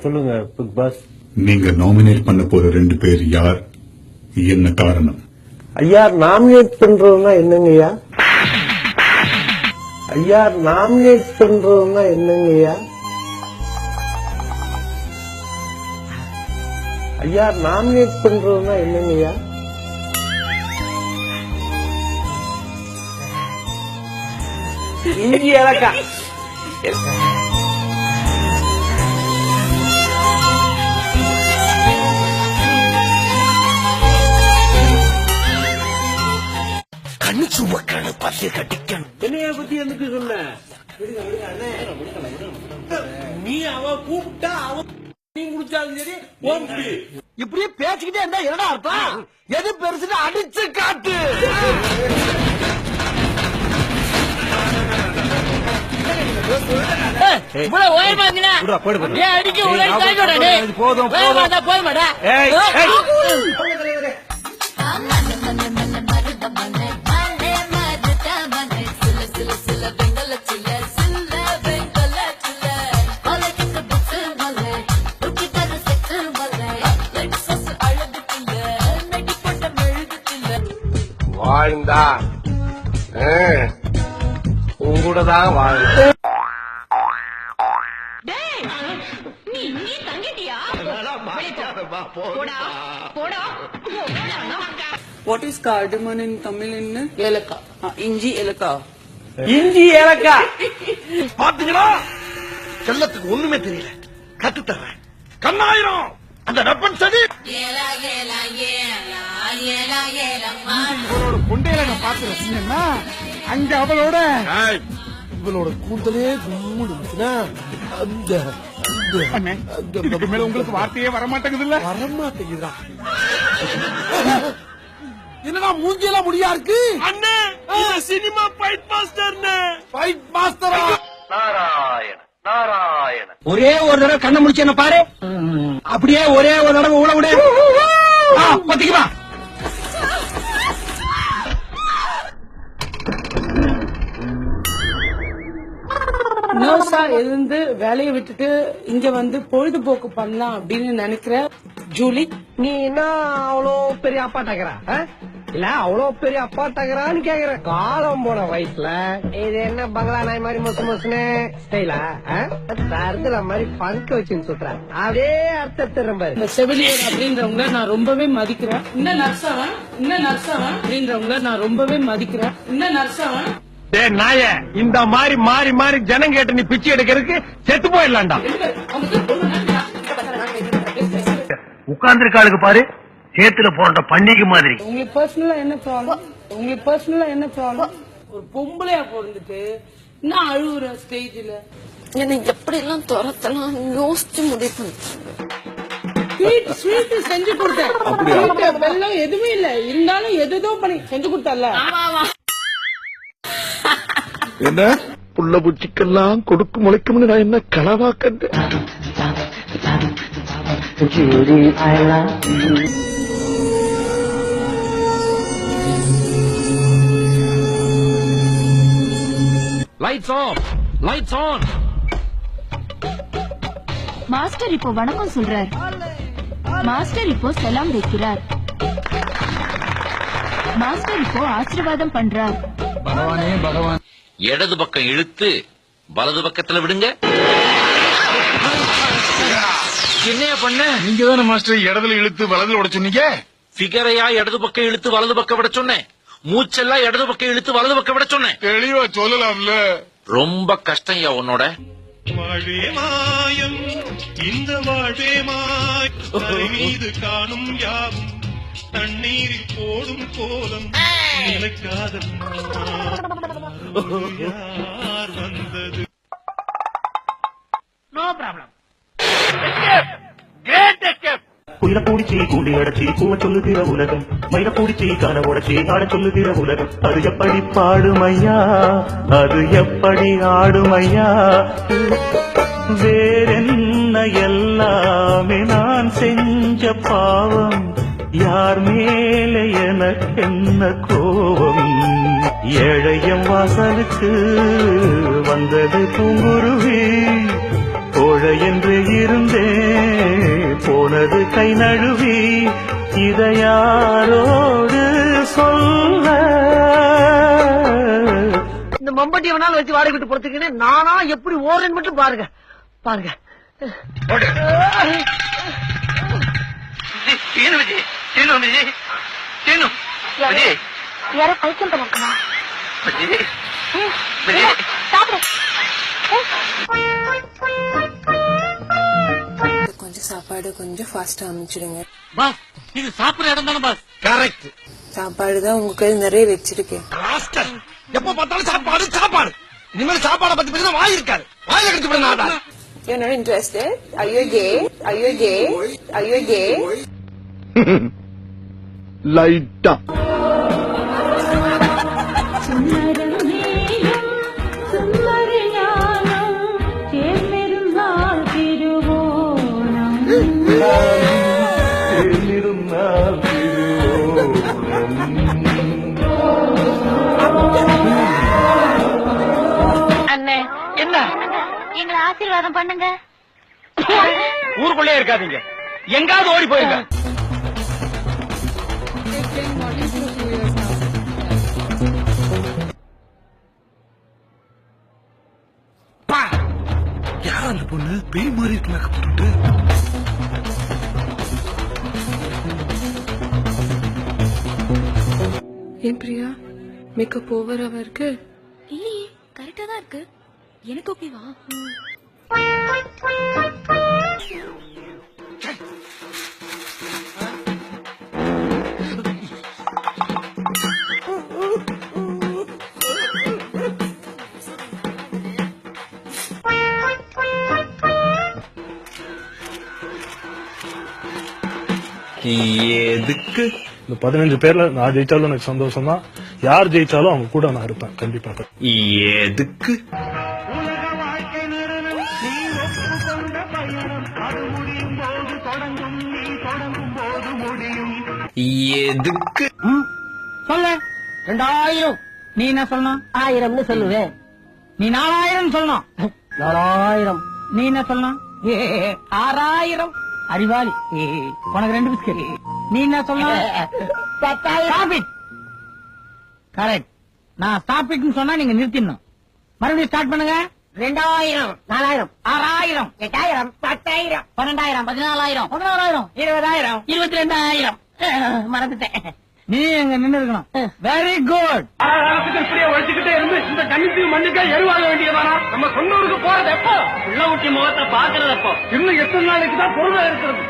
சொல்லுங்க big pass. நீங்க nominate பண்ண போற 2 பேர் யார், என்ன காரணம்? ஐயா நாமினேட் பண்றதுன்னா என்னங்கய்யா? ஐயா நாமினேட் பண்றதுன்னா என்னங்கய்யா? ஐயா நாமினேட் பண்றதுன்னா என்னங்கய்யா? இஞ்சி ஏலக்கா. கணிச்சு உக்கான பத்தி கட்டிக்கணும். என்னைய பத்தி எனக்கு சொன்ன நீ அவ கூப்பிட்டா அவ நீ குடிச்சாலும் சரி இப்படியே பேசிக்கிட்டே இருந்தா என்னடா அர்த்தம்? எது பெருசுன்னு அடிச்சு காட்டு. வாழ்ந்தா உங்கூடதான் வாழ். What is cardamom in Tamil in Elaka? Inji Elaka. இஞ்சி ஏலக்கா. பாத்தீங்களா, செல்லத்துக்கு ஒண்ணுமே தெரியல. கத்து தர்றேன். கண்ணாயிரம் அந்த வெப்பன் சரி. இவளோட கொண்டையில நான் பார்த்து ரசிங்கன்னா அங்க அவளோட இவளோட கூந்தலே கும்முன்னு இருந்துச்சுன்னா அந்த மேல உங்களுக்கு வார்த்தையே வரமாட்டேங்குது. இல்ல வரமாட்டேங்குதா? என்னடா மூஞ்சியெல்லாம் முடியா இருக்கு? அண்ணே சினிமா ஃபைட் மாஸ்டர். ஃபைட் மாஸ்டரா? நாராயண நாராயண. ஒரே ஒரு தடவை கண்ணை முடிச்சு என்ன பாரு. அப்படியே ஒரே ஒரு தடவை ஊழ விடு. பத்திக்குமா? நர்ஸா இருந்து வேலையை விட்டுட்டு இங்க வந்து பொழுதுபோக்கு பண்ணலாம் அப்படின்னு நினைக்கிற ஜூலி, நீ என்ன அவ்வளோ பெரிய அப்பா டகரா? இல்ல அவ்வளோ பெரிய அப்பா டகரான்னு கேக்குற. காலம் போன வயசுல இது என்ன பங்களா நாய் மாதிரி மொசு மொசுன்னு ஸ்டைலா தருதுல மாதிரி பங்கு வச்சுன்னு சொல்றேன். அதே அர்த்தத்தை ரொம்ப இந்த செவிலியர் அப்படின்றவங்கள நான் ரொம்பவே மதிக்கிறேன். இந்த நர்ஸாவன் அப்படின்றவங்கள நான் ரொம்பவே மதிக்கிறேன். இந்த நர்ஸாவன் நாய இந்த மாதிரி மாறி மாறி ஜனம் கேட்டு நீ பிச்சை எடுக்கிறதுக்கு செத்து போயிடலாம்டா. உட்கார்ந்துருக்காளுக்கு பாரு, சேத்துல போற பண்டிகை மாதிரி. உங்களுக்கு பர்சனலா என்ன ப்ராப்ளம்? ஒரு பொம்பளையா பிறந்துட்டு நான் அழுகுற ஸ்டேஜ்ல என்னை எப்படி எல்லாம் துரத்தலாம் யோசிச்சு முடிவு பண்ணேன். ஸ்வீட் செஞ்சு கொடுத்தேன். வெள்ளம் எதுவுமே இல்ல, இருந்தாலும் எதோ பண்ணி செஞ்சு கொடுத்தல. என்ன புள்ள பூச்சிக்கெல்லாம் கொடுக்கு முளைக்கும்னு நான் என்ன களவா கண்டேன். Lights on. மாஸ்டர் இப்போ வணக்கம் சொல்றார். மாஸ்டர் இப்போ சலாம் வைக்கிறார். மாஸ்டர் இப்போ ஆசீர்வாதம் பண்றார். பகவானே பகவான். இடது பக்கம் இழுத்து வலது பக்கத்துல விடுங்க. என்ன பண்ண? நீங்க தானே மாஸ்டர் இடத்துல இழுத்து வலதுல விட சொன்னீங்க. பிகரையா இடது பக்கம் இழுத்து வலது பக்கம் விட சொன்னேன். மூச்செல்லாம் இடது பக்கம் இழுத்து வலது பக்கம் விட சொன்னேன். தெளிவா சொல்லலாம்ல. ரொம்ப கஷ்டம் யா உன்னோட. வாழ்வே மாயம் இந்த வாழ்வே மாயம் மீது காணும் யாவும் தண்ணீரில் போடும் கோலம் நிலைக்காத யார் வந்தது. No problem. குயில பூடிச்சி கூண்டி அடைச்சி கூவ சொல்லுகிற உலகம், மயில பூடிச்சி காண உடச்சி ஆட சொல்லுகிற உலகம். அது எப்படி பாடுமையா, அது எப்படி ஆடுமையா? வேறென்ன எல்லாமே நான் செஞ்ச பாவம், யார் மேலே எனக்கென்ன கோபம்? ஏழையம் வாசலுக்கு வந்தது பூங்குருவி, கோழை என்று இருந்தேன் ஆள் வச்சு வாடகை விட்டு போறதுக்குன்னு நானா எப்படி ஓடுறேன்னு மட்டும் பாருங்க பாருங்க. யாரோ பைத்தியம் பண்ணிருக்கா? கொஞ்சம் சாப்பாடு கொஞ்சம் ஃபாஸ்டா அமைச்சிடுங்க. பாஸ் இது சாப்பிடுற இடம் தானே பாஸ்? கரெக்ட். சாப்பாடு தான் உங்க கையில் நிறைய வச்சிருக்கேன். எப்ப பார்த்தாலும் சாப்பாடு சாப்பாடு. இனிமேல் சாப்பாடை பத்தி பேசினா வாய் இருக்காது. வாயில கடிச்சு விட. You're not interested? Are you gay? Are you gay? Are you gay? லைட்டா அண்ணே என்ன எங்களை ஆசீர்வாதம் பண்ணுங்க. ஊருக்குள்ளே இருக்காதீங்க, எங்காவது ஓடி போயிருங்க. யார் அந்த பொண்ணு பேய் மாதிரி இருக்கு மேக்கப் போட்டுட்டு? ஏன் பிரியா மேக்கப் ஓவராவா இருக்கு? இல்லையே, கரெக்டா தான் இருக்கு. எனக்கு ஓகேவா? எதுக்கு இந்த 15 பேர்ல நான் ஜெயிச்சாலும் எனக்கு சந்தோஷம் தான். யார் ஜெயிச்சாலும் அவங்க கூட நான் இருப்பேன் கண்டிப்பா. எதுக்கு எதுக்கு சொல்லு 2000. நீ என்ன சொல்லணும்? 1000 சொல்லுவேன். நீ 4000 சொல்லணும். 4000. நீ என்ன சொல்லணும்? 6000. அறிவாளி, உனக்கு 2 பிஸ்கட். நீ என்ன சொல்லணும்? 10,000. கரெக்ட். நான் ஸ்டாப் இட்னு சொன்னா நீங்க நிறுத்திடணும். மறுபடியும் ஸ்டார்ட் பண்ணுங்க. 2000, 4000, 6000, 8000, 10,000, 12,000, 14,000, 16,000, 20,000, 22,000. மறந்துட்டேன். நீ எங்க நின்று இருக்கணும். Very good. இப்படியே உழைச்சுக்கிட்டே இருந்து இந்த கணிப்பு மண்ணுக்கா எருவாக வேண்டியதானா? நம்ம சொன்னூருக்கு போறது எப்போ? உள்ள ஊட்டி முகத்தை பாக்குறது எப்போ? இன்னும் எத்தனை நாளைக்கு தான் பொறுமை இருக்கிறது?